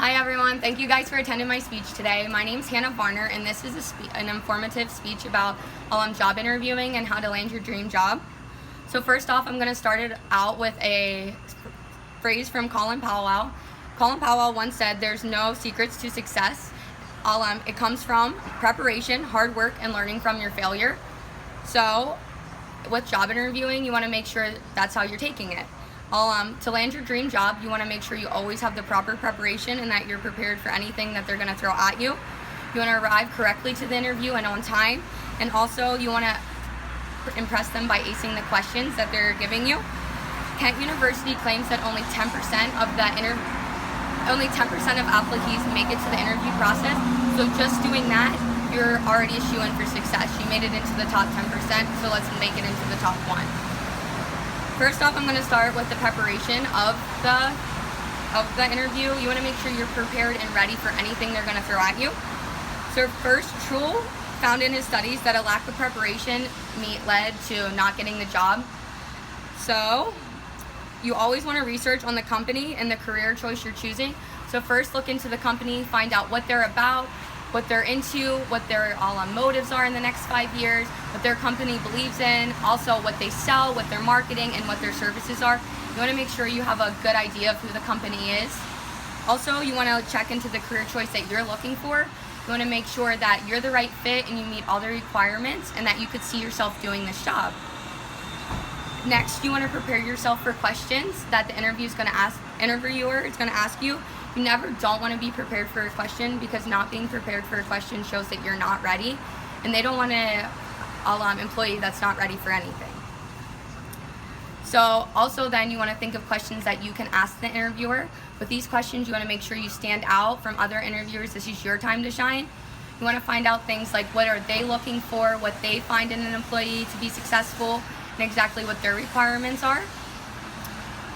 Hi everyone, thank you guys for attending my speech today. My name is Hannah Varner and this is an informative speech about job interviewing and how to land your dream job. So first off, I'm going to start it out with a phrase from Colin Powell. Colin Powell once said, "There's no secrets to success. It comes from preparation, hard work, and learning from your failure." So with job interviewing, you want to make sure that's how you're taking it. To land your dream job, you want to make sure you always have the proper preparation and that you're prepared for anything that they're going to throw at you. You want to arrive correctly to the interview and on time, and also you want to impress them by acing the questions that they're giving you. Kent University claims that only 10% of applicants make it to the interview process. So just doing that, you're already a shoo-in for success. You made it into the top 10%, so let's make it into the top 1. First off, I'm going to start with the preparation of the interview. You want to make sure you're prepared and ready for anything they're going to throw at you. So first, Trull found in his studies that a lack of preparation led to not getting the job. So you always want to research on the company and the career choice you're choosing. So first, look into the company, find out what they're about, what they're into, what their motives are in the next 5 years, what their company believes in, also what they sell, what their marketing, and what their services are. You want to make sure you have a good idea of who the company is. Also, you want to check into the career choice that you're looking for. You want to make sure that you're the right fit and you meet all the requirements and that you could see yourself doing this job. Next, you want to prepare yourself for questions that the interviewer is going to ask you. You never don't want to be prepared for a question, because not being prepared for a question shows that you're not ready, and they don't want an employee that's not ready for anything. So also then you want to think of questions that you can ask the interviewer. With these questions, you want to make sure you stand out from other interviewers. This is your time to shine. You want to find out things like what are they looking for, what they find in an employee to be successful, and exactly what their requirements are.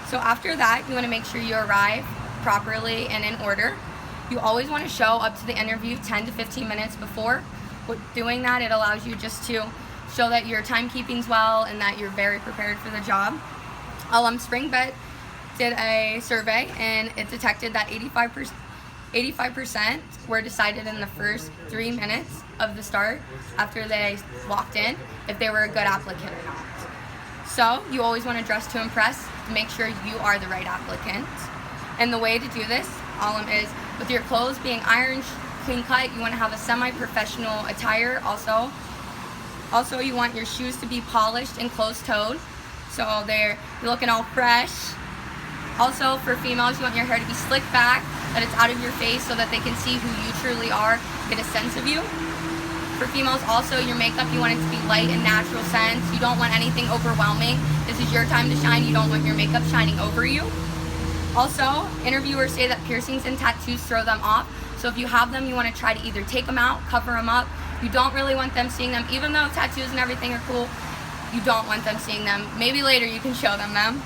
So after that, you want to make sure you arrive properly and in order. You always want to show up to the interview 10 to 15 minutes before. With doing that, it allows you just to show that your timekeeping's well and that you're very prepared for the job. Springbet did a survey and it detected that 85% were decided in the first 3 minutes of the start after they walked in if they were a good applicant or not. So you always want to dress to impress, to make sure you are the right applicant. And the way to do this is with your clothes being ironed, clean cut. You want to have a semi-professional attire. Also you want your shoes to be polished and closed-toed, so you're looking all fresh. Also for females, you want your hair to be slicked back, that it's out of your face so that they can see who you truly are, get a sense of you. For females also, your makeup, you want it to be light and natural scents. You don't want anything overwhelming. This is your time to shine. You don't want your makeup shining over you. Also, interviewers say that piercings and tattoos throw them off. So if you have them, you want to try to either take them out, cover them up. You don't really want them seeing them. Even though tattoos and everything are cool, you don't want them seeing them. Maybe later you can show them.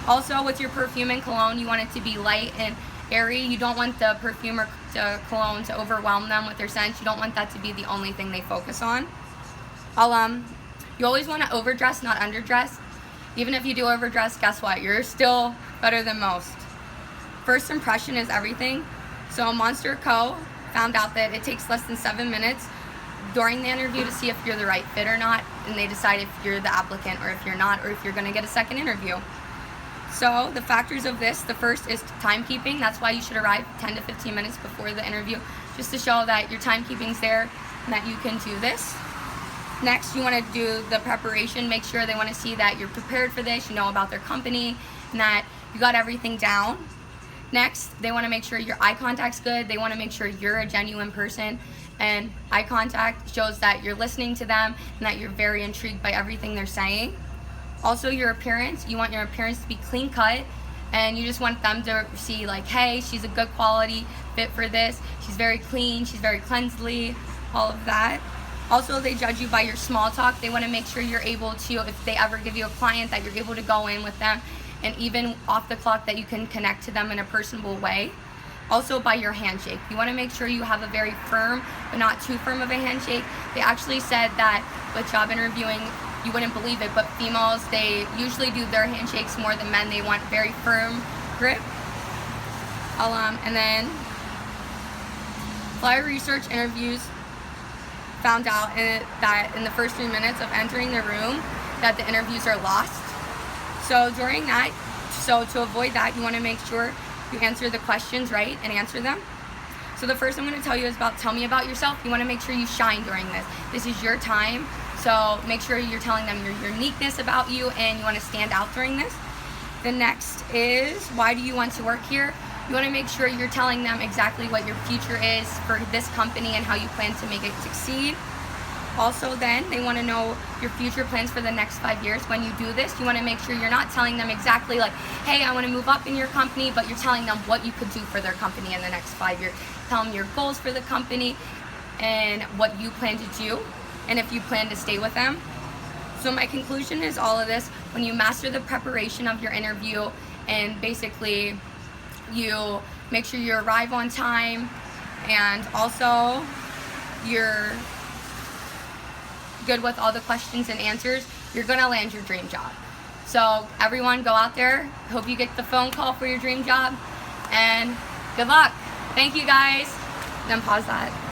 Also, with your perfume and cologne, you want it to be light and airy. You don't want the perfume or the cologne to overwhelm them with their scents. You don't want that to be the only thing they focus on. You always want to overdress, not underdress. Even if you do overdress, guess what? You're still better than most. First impression is everything. So Monster Co. found out that it takes less than 7 minutes during the interview to see if you're the right fit or not, and they decide if you're the applicant or if you're not, or if you're going to get a second interview. So the factors of this, the first is timekeeping. That's why you should arrive 10 to 15 minutes before the interview, just to show that your timekeeping's there and that you can do this. Next, you want to do the preparation. Make sure they want to see that you're prepared for this, you know about their company, and that you got everything down. Next, they want to make sure your eye contact's good. They want to make sure you're a genuine person, and eye contact shows that you're listening to them and that you're very intrigued by everything they're saying. Also, your appearance. You want your appearance to be clean cut, and you just want them to see like, hey, she's a good quality fit for this. She's very clean, she's very cleansly, all of that. Also, they judge you by your small talk. They want to make sure you're able to, if they ever give you a client, that you're able to go in with them, and even off the clock that you can connect to them in a personable way. Also by your handshake. You want to make sure you have a very firm but not too firm of a handshake. They actually said that with job interviewing, you wouldn't believe it, but females, they usually do their handshakes more than men. They want very firm grip. And then Flyer Research Interviews found out that in the first 3 minutes of entering the room that the interviews are lost. So during that, to avoid that, you want to make sure you answer the questions right and answer them. So the first I'm going to tell you is tell me about yourself. You want to make sure you shine during this. This is your time, so make sure you're telling them your uniqueness about you and you want to stand out during this. The next is, why do you want to work here? You want to make sure you're telling them exactly what your future is for this company and how you plan to make it succeed. Also then, they want to know your future plans for the next 5 years. When you do this, you want to make sure you're not telling them exactly like, hey, I want to move up in your company, but you're telling them what you could do for their company in the next 5 years. Tell them your goals for the company and what you plan to do and if you plan to stay with them. So my conclusion is all of this, when you master the preparation of your interview and basically you make sure you arrive on time and also you're good with all the questions and answers, you're gonna land your dream job. So everyone, go out there. Hope you get the phone call for your dream job and good luck. Thank you guys. Then pause that.